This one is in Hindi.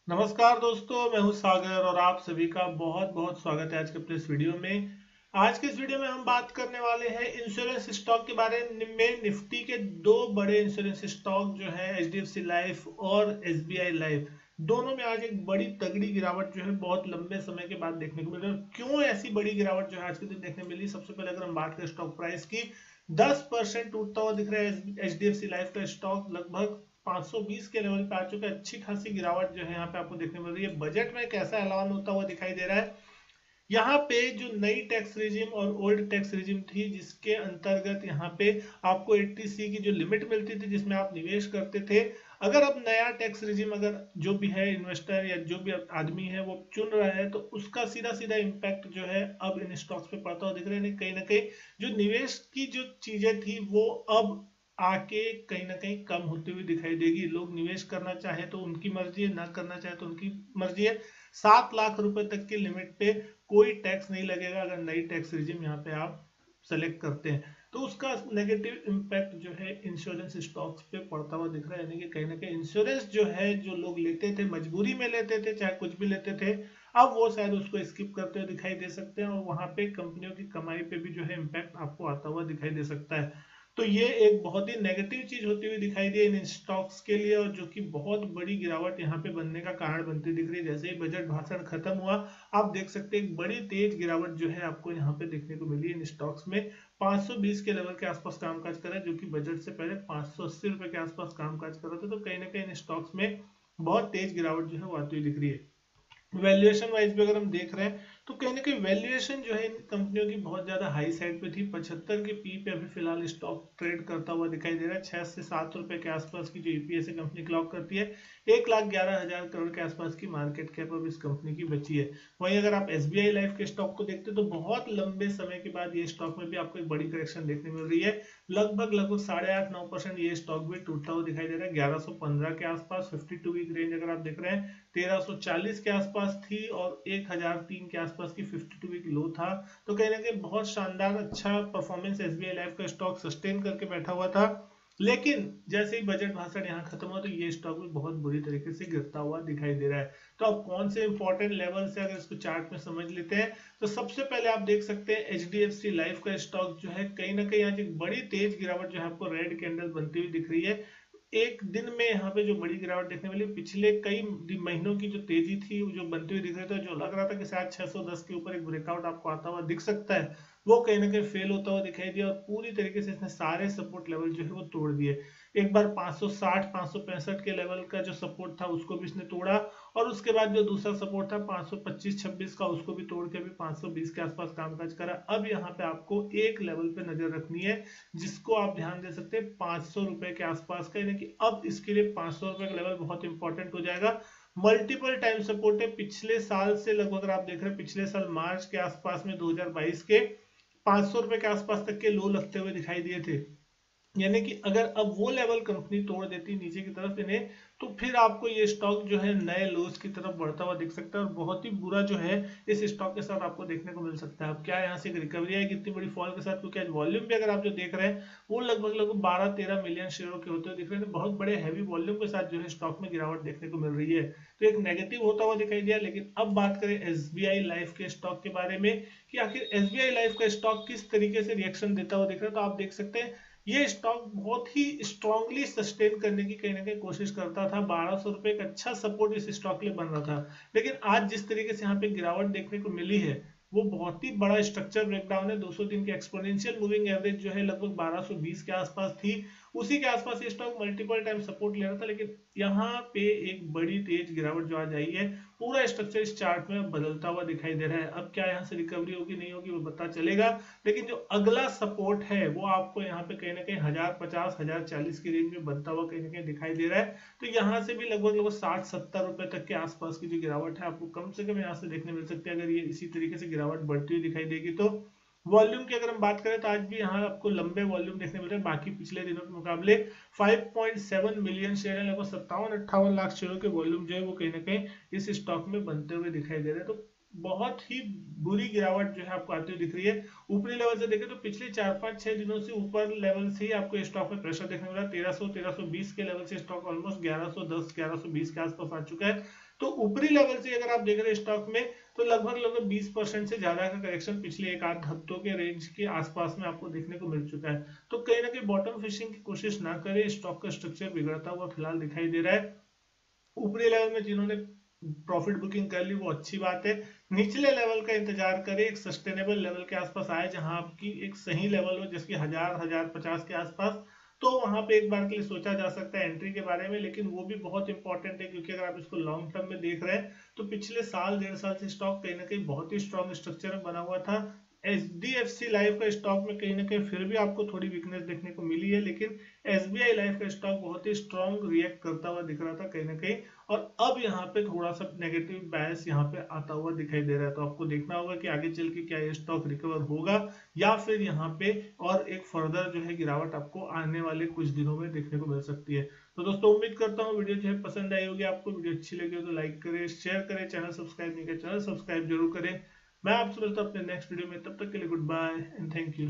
नमस्कार दोस्तों, मैं हूं सागर और आप सभी का बहुत बहुत स्वागत है आज के अपने इस वीडियो में। आज के इस वीडियो में हम बात करने वाले हैं इंश्योरेंस स्टॉक के बारे में। निफ्टी के दो बड़े इंश्योरेंस स्टॉक जो है एचडीएफसी लाइफ और एसबीआई लाइफ, दोनों में आज एक बड़ी तगड़ी गिरावट जो है बहुत लंबे समय के बाद देखने को मिल रही है। क्यों ऐसी बड़ी गिरावट जो है आज के दिन देखने मिली? सबसे पहले अगर हम बात करें स्टॉक प्राइस की, 10% टूटता हुआ दिख रहा है एचडीएफसी लाइफ का स्टॉक। लगभग 520 के लेवल पे आ चुका है। अच्छी खासी गिरावट जो है यहाँ पे आपको देखने मिल रही है। बजट में कैसा ऐलान होता हुआ दिखाई दे रहा है। यहाँ पे जो नई टैक्स रिजिम और ओल्ड टैक्स रिजिम थी, जिसके अंतर्गत यहाँ पे आपको 80C की जो लिमिट मिलती थी जिसमें आप निवेश करते थे, अगर अब नया टैक्स रिजिम अगर जो भी है इन्वेस्टर या जो भी आदमी है वो चुन रहा है, तो उसका सीधा सीधा इम्पैक्ट जो है अब इन स्टॉक्स पे पड़ता हुआ दिख रहा है। कहीं ना कहीं जो निवेश की जो चीजें थी वो अब आके कहीं ना कहीं कम होती हुई दिखाई देगी। लोग निवेश करना चाहे तो उनकी मर्जी है, ना करना चाहे तो उनकी मर्जी है। 7 लाख रुपए तक की लिमिट पे कोई टैक्स नहीं लगेगा अगर नई टैक्स रिजिम यहाँ पे आप सेलेक्ट करते हैं। तो उसका नेगेटिव इम्पैक्ट जो है इंश्योरेंस स्टॉक्स पे पड़ता हुआ दिख रहा है। यानी कि कहीं ना कहीं इंश्योरेंस जो है, जो लोग लेते थे मजबूरी में लेते थे, चाहे कुछ भी लेते थे, अब वो शायद उसको स्किप करते हुए दिखाई दे सकते हैं और वहां पे कंपनियों की कमाई पे भी जो है इम्पैक्ट आपको आता हुआ दिखाई दे सकता है। तो ये एक बहुत ही नेगेटिव चीज होती हुई दिखाई दी इन स्टॉक्स के लिए, और जो कि बहुत बड़ी गिरावट यहाँ पे बनने का कारण बनती दिख रही है। जैसे ही बजट भाषण खत्म हुआ, आप देख सकते हैं एक बड़ी तेज गिरावट जो है आपको यहाँ पे देखने को मिली इन स्टॉक्स में। 520 के लेवल के आसपास कामकाज कर रहा है, जो कि बजट से पहले 580 रुपए के आसपास कामकाज कर रहा था। तो कहीं ना कहीं इन स्टॉक्स में बहुत तेज गिरावट जो है वो आती हुई दिख रही है। वैल्यूएशन वाइज भी अगर हम देख रहे हैं तो कहीं ना कहीं वैल्यूएशन जो है इन कंपनियों की बहुत ज्यादा हाई साइड पे थी। 75 के पी पे अभी फिलहाल स्टॉक ट्रेड करता हुआ दिखाई दे रहा है। 6 से 7 रुपए के आसपास की जो ईपीएस है कंपनी क्लॉक करती है। 1,11,000 करोड़ के आसपास की मार्केट कैप अब इस कंपनी की बची है। वहीं अगर आप एसबीआई लाइफ के स्टॉक को देखते हैं तो बहुत लंबे समय के बाद ये स्टॉक में भी आपको एक बड़ी करेक्शन देखने मिल रही है। लगभग लगभग 8.5-9% ये स्टॉक भी टूटता हुआ दिखाई दे रहा है। 1115 के आसपास 52 वीक रेंज अगर आप देख रहे हैं 1340 के आसपास थी और 1003 के आसपास की 52 वीक लो था। तो कहीं ना कहीं बहुत शानदार अच्छा परफॉर्मेंस एसबीआई लाइफ का स्टॉक सस्टेन करके बैठा हुआ था। लेकिन जैसे ही बजट भाषण यहाँ खत्म हुआ तो ये स्टॉक भी बहुत बुरी तरीके से गिरता हुआ दिखाई दे रहा है। तो अब कौन से इंपॉर्टेंट लेवल से अगर इसको चार्ट में समझ लेते हैं, तो सबसे पहले आप देख सकते हैं एचडीएफसी लाइफ का स्टॉक जो है कहीं ना कहीं आज एक बड़ी तेज गिरावट जो है आपको रेड कैंडल बनती हुई दिख रही है। एक दिन में यहाँ पे जो बड़ी गिरावट देखने मिली, पिछले कई महीनों की जो तेजी थी जो बनती हुई दिख रही थी, जो लग रहा था कि शायद 610 के ऊपर एक ब्रेकआउट आपको आता हुआ दिख सकता है, वो कहीं ना कहीं फेल होता हुआ दिखाई दिया और पूरी तरीके से इसने सारे सपोर्ट लेवल जो है वो तोड़ दिए। एक बार 560 565 के लेवल का जो सपोर्ट था उसको भी इसने तोड़ा, और उसके बाद जो दूसरा सपोर्ट था 525-26 का, उसको भी तोड़ के भी 520 के आसपास कामकाज करा। अब यहाँ पे आपको एक लेवल पे नजर रखनी है जिसको आप ध्यान दे सकते हैं 500 रुपए के आसपास का। यानी कि अब इसके लिए 500 रुपए का लेवल बहुत इंपॉर्टेंट हो जाएगा। मल्टीपल टाइम सपोर्ट है पिछले साल से, लगभग अगर आप देख रहे हैं पिछले साल मार्च के आसपास में 2022 के 500 रुपए के आसपास तक के लो लगते हुए दिखाई दिए थे। यानी कि अगर अब वो लेवल कंपनी तोड़ देती नीचे की तरफ इन्हें, तो फिर आपको ये स्टॉक जो है नए लोस की तरफ बढ़ता हुआ दिख सकता है और बहुत ही बुरा जो है इस स्टॉक के साथ आपको देखने को मिल सकता है। अब क्या यहाँ से एक रिकवरी आएगी इतनी बड़ी फॉल के साथ? क्योंकि आज वॉल्यूम भी अगर आप जो देख रहे हैं वो लगभग लगभग 12-13 मिलियन शेयरों के होते हुए दिख रहे हैं। बहुत बड़े हैवी वॉल्यूम के साथ जो है स्टॉक में गिरावट देखने को मिल रही है। तो एक नेगेटिव होता हुआ दिखाई दिया। लेकिन अब बात करें एसबीआई लाइफ के स्टॉक के बारे में कि आखिर एसबीआई लाइफ का स्टॉक किस तरीके से रिएक्शन देता हुआ दिख रहा है, तो आप देख सकते हैं ये स्टॉक बहुत ही स्ट्रांगली सस्टेन करने की कहीं ना कहीं कोशिश करता था। 1200 रुपए का अच्छा सपोर्ट इस स्टॉक के लिए बन रहा था। लेकिन आज जिस तरीके से यहाँ पे गिरावट देखने को मिली है वो बहुत ही बड़ा स्ट्रक्चर ब्रेकडाउन है। 200 दिन की एक्सपोनेंशियल मूविंग एवरेज जो है लगभग 1220 के आसपास थी, उसी के आसपास ये स्टॉक मल्टीपल टाइम सपोर्ट ले रहा था। लेकिन यहाँ पे एक बड़ी तेज गिरावट जो आज आई है, पूरा स्ट्रक्चर इस चार्ट में बदलता हुआ दिखाई दे रहा है। अब क्या यहाँ से रिकवरी होगी नहीं होगी वो पता चलेगा। लेकिन जो अगला सपोर्ट है वो आपको यहाँ पे कहीं ना कहीं 1050 1040 की रेंज में बनता हुआ कहीं ना कहीं दिखाई दे रहा है। तो यहाँ से भी लगभग लगभग 60-70 रुपए तक के आसपास की जो गिरावट है आपको कम से कम यहाँ से देखने मिल सकती है। अगर ये इसी तरीके से गिरावट बढ़ती हुई दिखाई देगी तो वॉल्यूम की अगर हम बात करें तो आज भी यहाँ आपको लंबे वॉल्यूम देखने मिल रहे हैं बाकी पिछले दिनों के मुकाबले। 5.7 मिलियन शेयर है, लगभग 57-58 लाख शेयरों के वॉल्यूम जो है वो कहीं ना कहीं इस स्टॉक में बनते हुए दिखाई दे रहे हैं। तो बहुत ही बुरी गिरावट जो है आपको आती हुई दिख रही है। ऊपरी लेवल से देखें तो पिछले 4-5-6 दिनों से ऊपर लेवल से ही आपको स्टॉक में प्रेशर देखने मिला। 1300-1320 के लेवल से स्टॉक ऑलमोस्ट 1110-1120 के आसपास आ चुका है। तो ऊपरी लेवल से अगर आप देख रहे हैं स्टॉक में, तो लगभग 20% से ज्यादा का करेक्शन पिछले एक आध हफ्तों के रेंज के आसपास में आपको देखने को मिल चुका है। तो कहीं ना कहीं बॉटम फिशिंग की कोशिश ना करें, स्टॉक का स्ट्रक्चर बिगड़ता हुआ फिलहाल दिखाई दे रहा है। ऊपरी लेवल में जिन्होंने प्रॉफिट बुकिंग कर ली वो अच्छी बात है, निचले लेवल का इंतजार करें, एक सस्टेनेबल लेवल के आसपास आए जहां आपकी एक सही लेवल हो जिसकी 1000-1050 के आसपास, तो वहां पे एक बार के लिए सोचा जा सकता है एंट्री के बारे में। लेकिन वो भी बहुत इंपॉर्टेंट है, क्योंकि अगर आप इसको लॉन्ग टर्म में देख रहे हैं तो पिछले साल 1.5 साल से स्टॉक कहीं ना कहीं बहुत ही स्ट्रॉन्ग स्ट्रक्चर में बना हुआ था। HDFC लाइफ का स्टॉक में कहीं ना कहीं फिर भी आपको थोड़ी वीकनेस देखने को मिली है, लेकिन SBI लाइफ का स्टॉक बहुत ही स्ट्रॉन्ग रिएक्ट करता हुआ दिख रहा था कहीं ना कहीं, और अब यहाँ पे थोड़ा सा नेगेटिव बायस यहाँ पे आता हुआ दिखाई दे रहा है। तो आपको देखना होगा कि आगे चल के क्या ये स्टॉक रिकवर होगा या फिर यहाँ पे और एक फर्दर जो है गिरावट आपको आने वाले कुछ दिनों में देखने को मिल सकती है। तो दोस्तों उम्मीद करता हूँ वीडियो जो है पसंद आई होगी आपको। वीडियो अच्छी लगी हो तो लाइक करें, शेयर करें, चैनल सब्सक्राइब नहीं किया चैनल सब्सक्राइब जरूर करें। मैं आपसे मिलता हूँ अपने नेक्स्ट वीडियो में, तब तक के लिए goodbye and thank you.